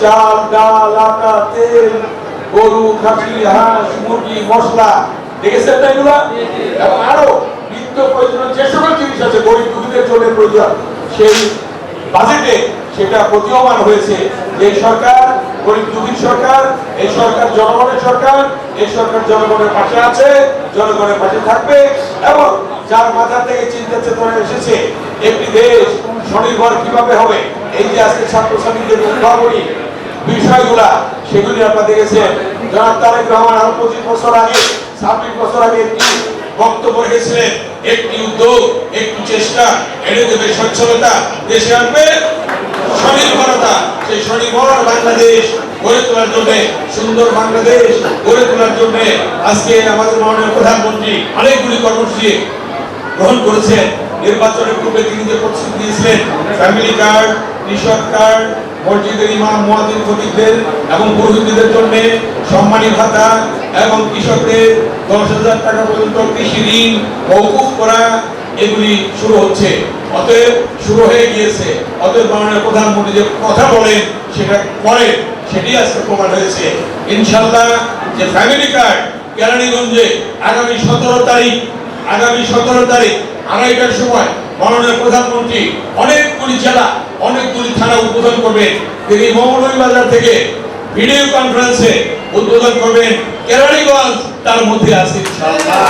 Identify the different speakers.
Speaker 1: চাল ডাল আটা তেল গরু খাসি হাঁস মুরগি মশলা দেখেছেন না এগুলা এবং আরো নিত্য প্রয়োজনীয় যে সকল জিনিস আছে গরিব দুঃখীদের জন্য প্রয়োজন সেই বাজেটে সেটা প্রতীয়মান হয়েছে। এই সরকার গরিব দুঃখীর সরকার, এই সরকার জনগণের সরকার, এই সরকার জনগণের পাশে আছে, জনগণের পাশে থাকবে এবং যার মাথা থেকে চিন্তা চেতনা এসেছে একটি দেশ স্বনির্ভর কিভাবে হবে, এই যে আজকে ছাত্র শ্রমিকদের উদ্ভাবনী বিষয়গুলা সেগুলি আপনারা দেখেছেন। জনাব তারেক রহমান আরো 25 বছর আগে 26 বছর আগে একটি বক্তব্য রেখেছিলেন, একটি উদ্যোগ একটি চেষ্টা এনে দেবে সচ্ছলতা, দেশে আনবে স্বনির্ভরতা। সেই স্বনির্ভর বাংলাদেশ গড়ে তোলার জন্য, সুন্দর বাংলাদেশ গড়ে তোলার জন্য আজকে আমাদের মাননীয় প্রধানমন্ত্রী অনেকগুলি কর্মসূচি গ্রহণ করেছেন। নির্বাচনের পূর্বে তিনি যে প্রতিশ্রুতি দিয়েছিলেন ফ্যামিলি কার্ড, কৃষক কার্ড, মসজিদের ইমাম মুয়াজ্জিন খতিবদের এবং পুরোহিতদের জন্য সম্মানী ভাতা এবং কৃষকদের 10,000 টাকা পর্যন্ত কৃষি ঋণ মওকুফ করা, এগুলি শুরু হচ্ছে। অতএব শুরু হয়ে গিয়েছে। অতএব মাননীয় প্রধানমন্ত্রী যে কথা বলেন সেটা করেন, সেটি আজকে প্রমাণ হয়েছে। ইনশাআল্লাহ যে ফ্যামিলি কার্ড কেরানীগঞ্জে আগামী 17 তারিখ 2:30টার সময় মাননীয় প্রধানমন্ত্রী অনেকগুলি জেলা অনেকগুলি থানা উদ্বোধন করবেন। তিনি মৌলভীবাজার থেকে ভিডিও কনফারেন্সে উদ্বোধন করবেন। কেরানীগঞ্জ তার মধ্যে আছে ইনশাআল্লাহ।